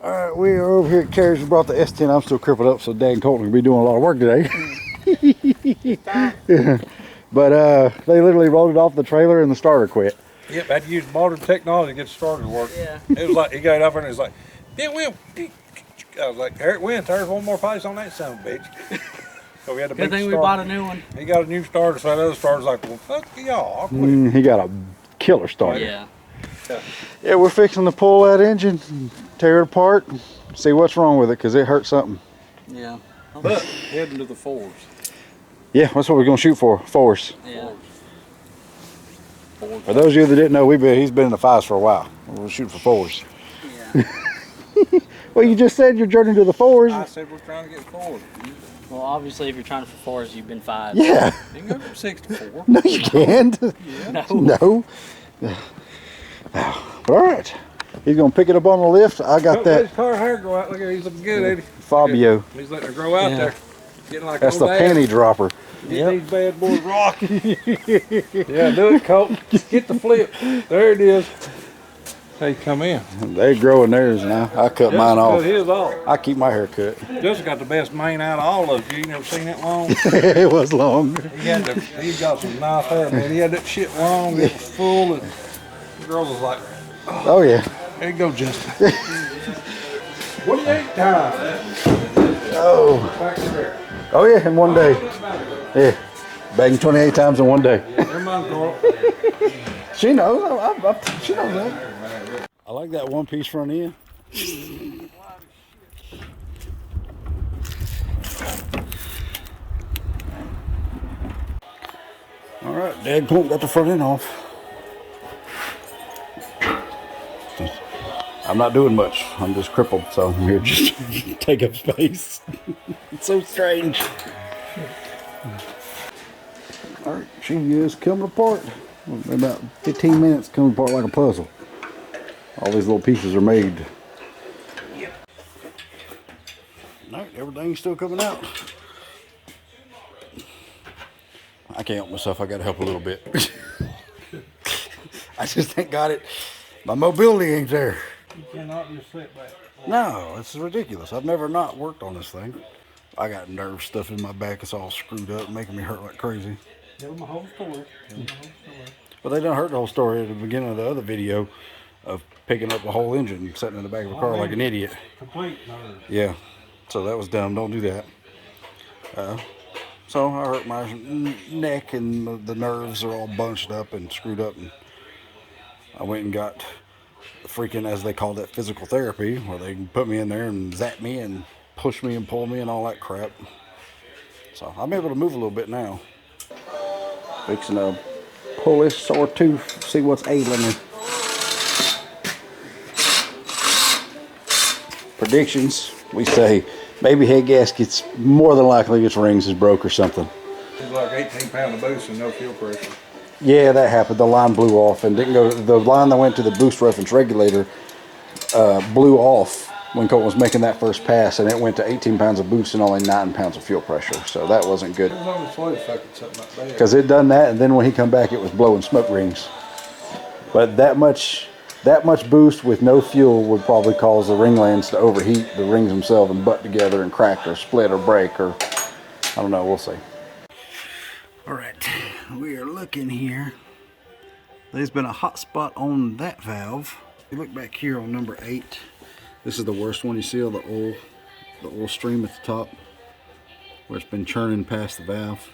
Alright, we are over here at Carrie's. We brought the S10. I'm still crippled up, so Dad and Colton will be doing a lot of work today. Yeah. But they literally rolled it off the trailer and the starter quit. Yep, I had to use modern technology to get the starter to work. Yeah. It was like, he got it up there and it was like, it went. I was like, there it went. There's one more place on that son of a bitch. So we had to Good thing we bought a new one. He got a new starter, so that other starter's like, well, fuck y'all, I'll quit. He got a killer starter. Yeah. Yeah, we're fixing to pull that engine, tear it apart, see what's wrong with it, because it hurt something. Yeah. But heading to the fours. Yeah, that's what we're going to shoot for, fours. Yeah. For those of you that didn't know, he's been in the fives for a while. We're shooting for fours. Yeah. Well, you just said you're journeying to the fours. I said we're trying to get fours. Well, obviously, if you're trying for fours, you've been five. Yeah. You can go from 6 to 4. No, you can't. Yeah. No. No. But all right. He's going to pick it up on the lift. I got that. His car hair grow out. Look at him, he's looking good, ain't he? Fabio. He's letting it grow out there. Getting like That's the old panty dropper. Get these bad boys rocking. Yeah, do it, Colton. Get the flip. There it is. Hey, come in. They growing theirs now. I cut mine off. His off. I keep my hair cut. Justin got the best mane out of all of you. You never seen that long? It was long. He got some nice hair, man. He had that shit long. It was full, and the girl was like, Oh yeah. there you go, Justin. 28 times. Oh. Back to there. Oh yeah, in one day. Yeah. Bagging 28 times in one day. Never mind, Carl. She knows. She knows that. I like that one piece front end. All right, Dad Colt got the front end off. I'm not doing much. I'm just crippled, so I'm here just to take up space. It's so strange. All right, she is coming apart. In about 15 minutes, coming apart like a puzzle. All these little pieces are made. Yep. All right, everything's still coming out. I can't help myself. I got to help a little bit. I just ain't got it. My mobility ain't there. You cannot just sit back. No, it's ridiculous. I've never not worked on this thing. I got nerve stuff in my back. It's all screwed up, making me hurt like crazy. Tell them the whole story. Well, they done heard the whole story at the beginning of the other video of picking up the whole engine and sitting in the back of a car like an idiot. Complete nerves. Yeah, so that was dumb. Don't do that. So I hurt my neck and the nerves are all bunched up and screwed up. And I went and got freaking, as they call that, physical therapy, where they can put me in there and zap me and push me and pull me and all that crap. So I'm able to move a little bit now. Fixing to pull this sore tooth, see what's ailing me. Predictions, we say baby head gaskets, more than likely its rings is broke or something. It's like 18 pound of boost and no fuel pressure. Yeah, that happened. The line blew off and didn't go. The line that went to the boost reference regulator blew off when Colt was making that first pass, and it went to 18 pounds of boost and only 9 pounds of fuel pressure. So that wasn't good. It was on the slow sucking something like that. Because it done that, and then when he come back, it was blowing smoke rings. But that much boost with no fuel would probably cause the ring lands to overheat, the rings themselves, and butt together and crack or split or break, or I don't know. We'll see. All right, we are looking here. There's been a hot spot on that valve. You look back here on number 8. This is the worst one. You see all the oil stream at the top, where it's been churning past the valve.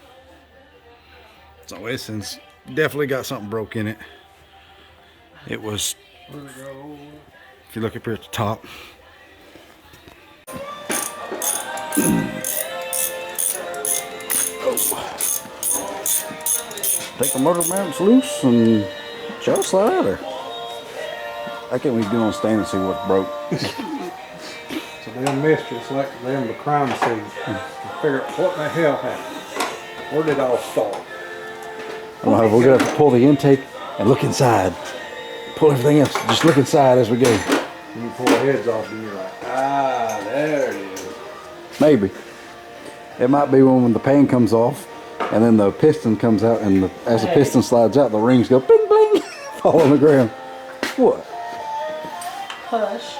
So it's definitely got something broke in it. It was, if you look up here at the top. Take the motor mounts loose and try to slide out of there. I can't even get on stand and see what's broke. So they done missed you. It's like them the crime scene. Figure out what the hell happened. Where did it all start? I don't know, we're gonna have to pull the intake and look inside. Pull everything else. Just look inside as we go. You pull the heads off and you're like, ah, there it is. Maybe. It might be when the pan comes off and then the piston comes out, and as the piston slides out, the rings go bling bling, fall on the ground. What? Hush.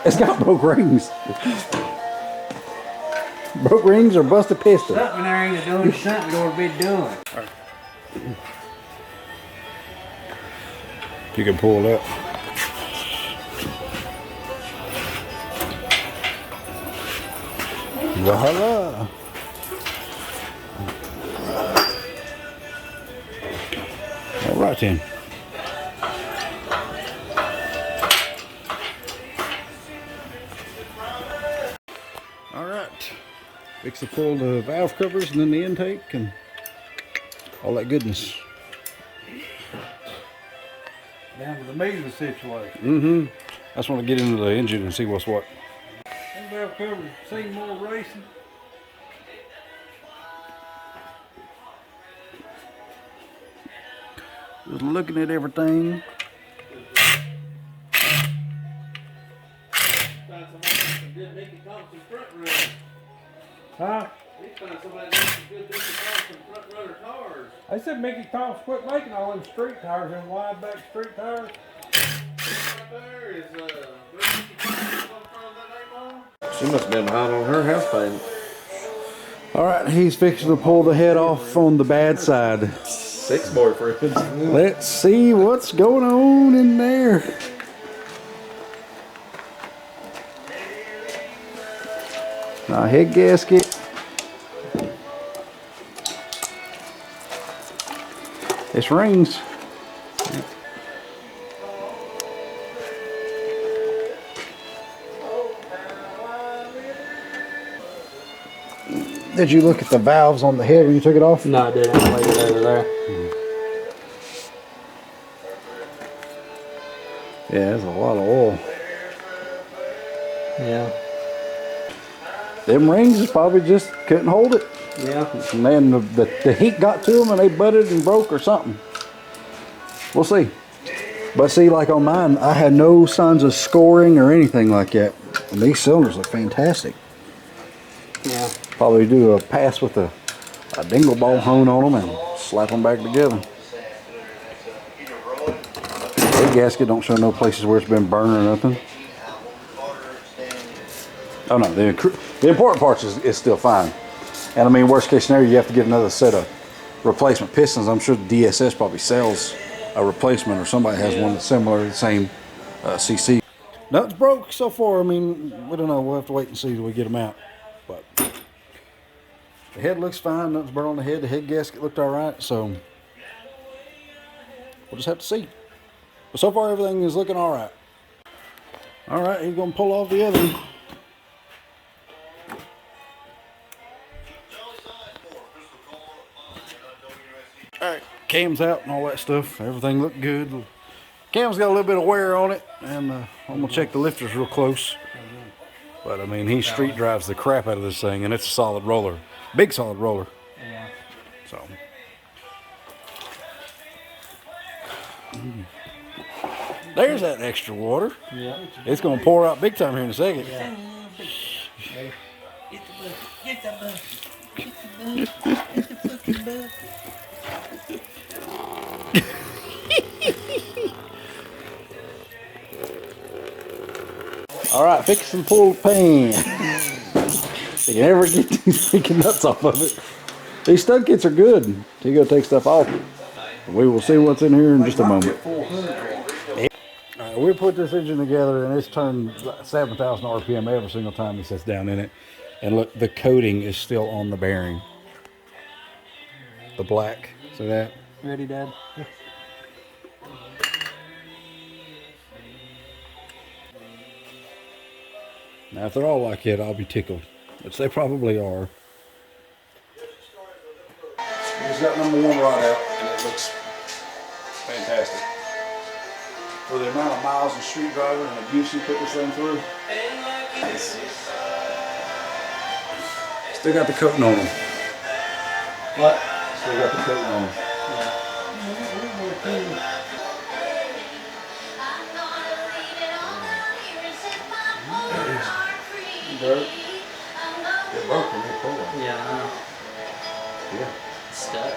It's got broke rings. Broke rings or busted piston. Something there ain't doing something gonna be doing. You can pull it up. Voila. All right then. All right. Fix to pull the valve covers and then the intake and all that goodness. Down to the meter situation. Mm-hmm. I just want to get into the engine and see what's what. Them valve covers seen more racing. Just looking at everything. Huh? They said Mickey Thompson quit making all them street tires, them wide back street tires. She must have been behind on her house payment. All right, he's fixing to pull the head off on the bad side. 6 boyfriends. Let's see what's going on in there. Now, head gasket. It's rings. Did you look at the valves on the head when you took it off? No, I didn't. I laid it over there. Yeah, there's a lot of oil. Yeah. Them rings probably just couldn't hold it. Yeah. And then the heat got to them and they butted and broke or something. We'll see. But see, like on mine, I had no signs of scoring or anything like that. And these cylinders look fantastic. Yeah. Probably do a pass with a dingle ball hone on them and slap them back together. The gasket don't show no places where it's been burned or nothing. Oh no, the important parts is still fine. And I mean, worst case scenario, you have to get another set of replacement pistons. I'm sure DSS probably sells a replacement, or somebody has one that's similar, the same CC. Nothing's broke so far. I mean, we don't know. We'll have to wait and see till we get them out. But the head looks fine. Nothing's burnt on the head. The head gasket looked all right. So we'll just have to see. But so far, everything is looking all right. All right, he's gonna pull off the other one. Alright, cam's out and all that stuff. Everything looked good. Cam's got a little bit of wear on it, and I'm gonna check the lifters real close. But I mean, he street drives the crap out of this thing, and it's a solid roller. Big solid roller. Yeah. So. There's that extra water. Yeah. It's gonna pour out big time here in a second. Yeah. All right, fix and pull the pan. You can never get these freaking nuts off of it. These stud kits are good. So you gotta take stuff off. We will see what's in here in just a moment. All right, we put this engine together and it's turned 7,000 RPM every single time he sits down in it. And look, the coating is still on the bearing. The black, see that? Ready, Dad? Now, if they're all like that, I'll be tickled, which they probably are. He's got number 1 rod out, and it looks fantastic. For the amount of miles and street driving and abuse he put this thing through. Still got the coating on them. What? Still got the coating on them. Broke. It broke when they pulled it. Yeah, I know. Yeah. Stuck.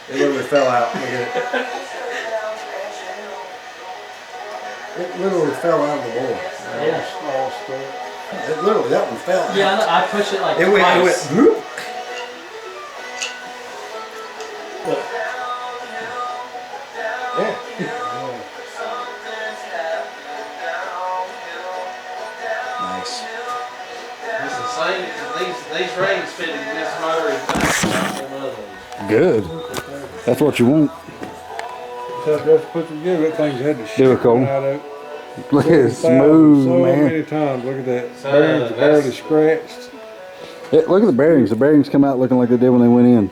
It literally fell out. Look at it. It literally fell out of the board. Yeah. Small stuff. It literally, that one fell out. Yeah, I pushed it like It went, twice. whoop. Yeah. Nice. It's the same. These rings fit in this motor is back on other ones. Good. That's what you want. Just put together, that thing's had the shit Do it, Cole. out of it. Look at it, 7,000, smooth, so man. many times. Look at that. So, Bearings that's- barely scratched. Yeah, look at the bearings. The bearings come out looking like they did when they went in.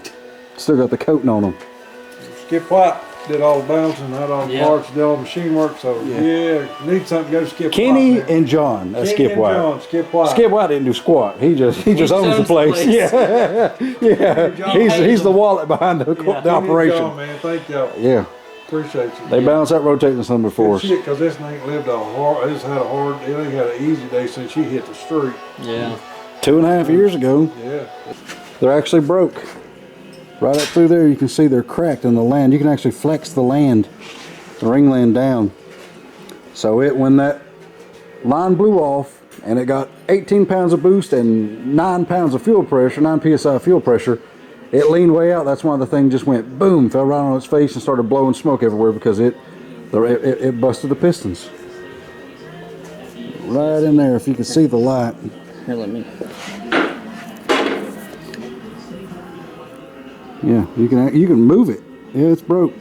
Still got the coating on them. Skip White did all the bouncing, had all the Yeah. parts, did all the machine work. So yeah, need something, go to Skip Kenny White. man. and John. That's Kenny Skip and White. John, Skip White. Skip White didn't do squat. He just owns the owns the place. place. Yeah, yeah. John He's the wallet behind the, Yeah. the Kenny and operation. John, man, thank y'all. Yeah, Appreciate you. they balanced that rotating cylinder for us. Shit, because this thing lived a hard. It's had a hard. It ain't had an easy day since she hit the street. Yeah. 2.5 years ago, Yeah. they're actually broke. Right up through there, you can see they're cracked in the land. You can actually flex the land, the ring land down. So when that line blew off and it got 18 pounds of boost and 9 pounds of fuel pressure, 9 psi fuel pressure, it leaned way out. That's why the thing just went boom, fell right on its face and started blowing smoke everywhere because it busted the pistons. Right in there, if you can see the light. Here, let me. Yeah, you can move it. Yeah, it's broke.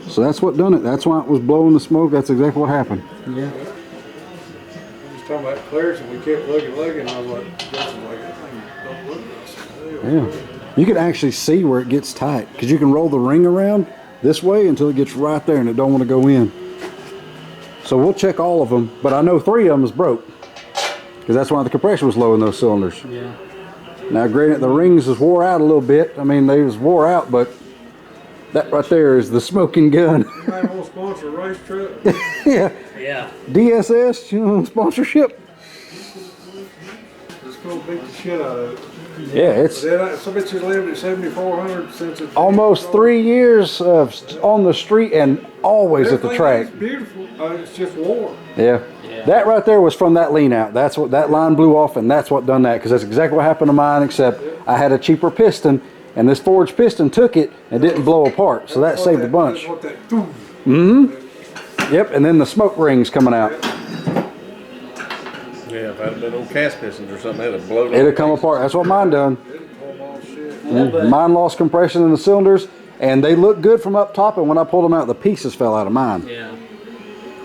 So that's what done it. That's why it was blowing the smoke. That's exactly what happened. Yeah. I was talking about clearance and we kept looking, and I was like, Justin's like, that thing don't look good. Yeah. You can actually see where it gets tight because you can roll the ring around this way until it gets right there and it don't want to go in. So we'll check all of them, but I know 3 of them is broke because that's why the compression was low in those cylinders. Yeah. Now, granted, the rings is wore out a little bit. I mean, they was wore out, but that right there is the smoking gun. You might want to sponsor a race truck. Yeah, Yeah. DSS, you know, sponsorship. Let's go beat the shit out of it. Yeah, it's Some bitch has lived at 7,400 since it's almost 3 years on the street and always at the track. It's beautiful. It's just warm. Yeah. Yeah. That right there was from that lean out. That's what that line blew off, and that's what done that. Because that's exactly what happened to mine. Except I had a cheaper piston, and this forged piston took it and didn't blow apart. So that saved a bunch. That's what that boom. Yep. And then the smoke rings coming out. Yeah, if I'd have been old cast pistons or something, it'd have blown It'd come apart. That's what mine done. Yeah, but Mine lost compression in the cylinders, and they looked good from up top. And when I pulled them out, the pieces fell out of mine. yeah.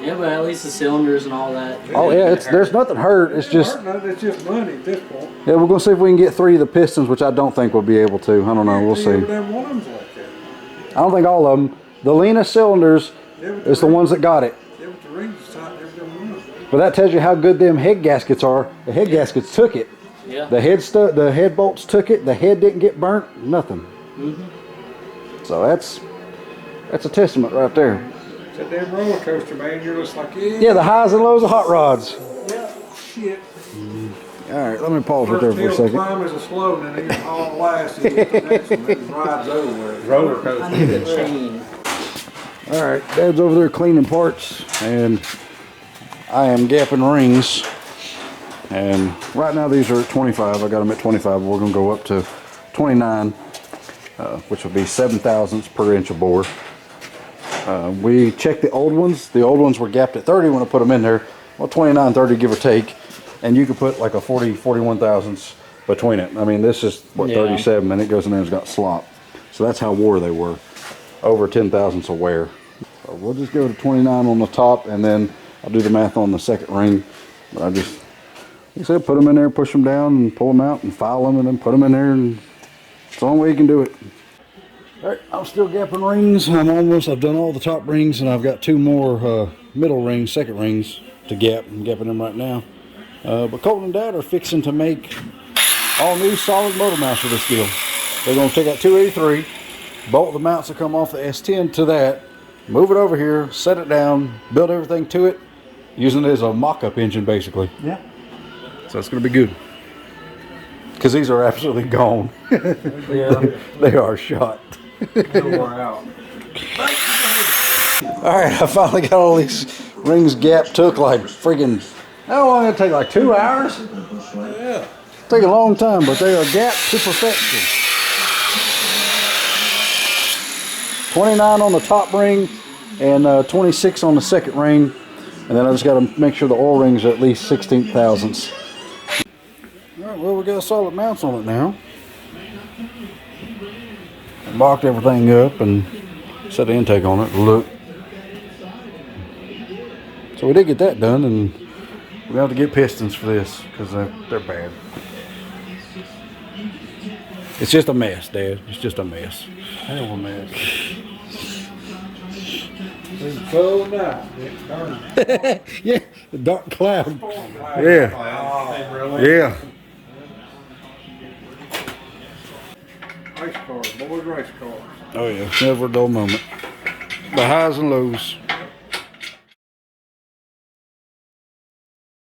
Yeah, but at least the cylinders and all that. Oh yeah, there's nothing hurt. It's just It's just money at this point. yeah. We're gonna see if we can get 3 of the pistons, which I don't think we'll be able to. I don't know. We'll see. Them ones like that. I don't think all of them. The Lena cylinders is the ones that got it. Yeah, but the rings is tight. Every one. But that tells you how good them head gaskets are. The head gaskets took it. Yeah. The head bolts took it. The head didn't get burnt. Nothing. So that's a testament right there. It's a damn roller coaster, man. You're just like, Yeah, the highs and lows of hot rods. shit. All right, let me pause right there First for a hill second. climb is a slow, and then you all last, you get the next one, and rides over it. roller I coaster. need a chain. All right, Dad's over there cleaning parts, and I am gapping rings. And right now these are at 25. I got them at 25. We're gonna go up to 29, which will be 7 thousandths per inch of bore. We checked the old ones. The old ones were gapped at 30 when I put them in there. Well, 29, 30, give or take. And you could put like a 40, 41 thousandths between it. I mean, this is what, Yeah. 37, and it goes in there and it's got slop. So that's how wore they were. Over 10 thousandths of wear. So we'll just go to 29 on the top, and then I'll do the math on the second ring. But I just, like I said, put them in there, push them down, and pull them out, and file them, and then put them in there, and it's the only way you can do it. All right, I'm still gapping rings. I've done all the top rings, and I've got 2 more middle rings, second rings to gap. I'm gapping them right now. But Colton and Dad are fixing to make all new solid motor mounts for this deal. They're going to take out 283, bolt the mounts that come off the S10 to that, move it over here, set it down, build everything to it, Using it as a mock-up engine, basically. Yeah. So it's going to be good. Because these are absolutely gone. Yeah. They are shot. They wore out. Alright, I finally got all these rings gapped. Took like friggin', how long did it take? Like 2 hours? Yeah. Take a long time, but they are gapped to perfection. 29 on the top ring and 26 on the second ring. And then I just got to make sure the oil rings are at least 16 thousandths. Alright, well, we got solid mounts on it now. I mocked everything up and set the intake on it. Look. So we did get that done, and we have to get pistons for this because they're bad. It's just a mess, Dad. It's just a mess. Hell of a mess. It's so nice. It's darn. Yeah, the dark cloud. Yeah. Yeah. Race cars, boys, race cars. Oh yeah, never a dull moment. The highs and lows.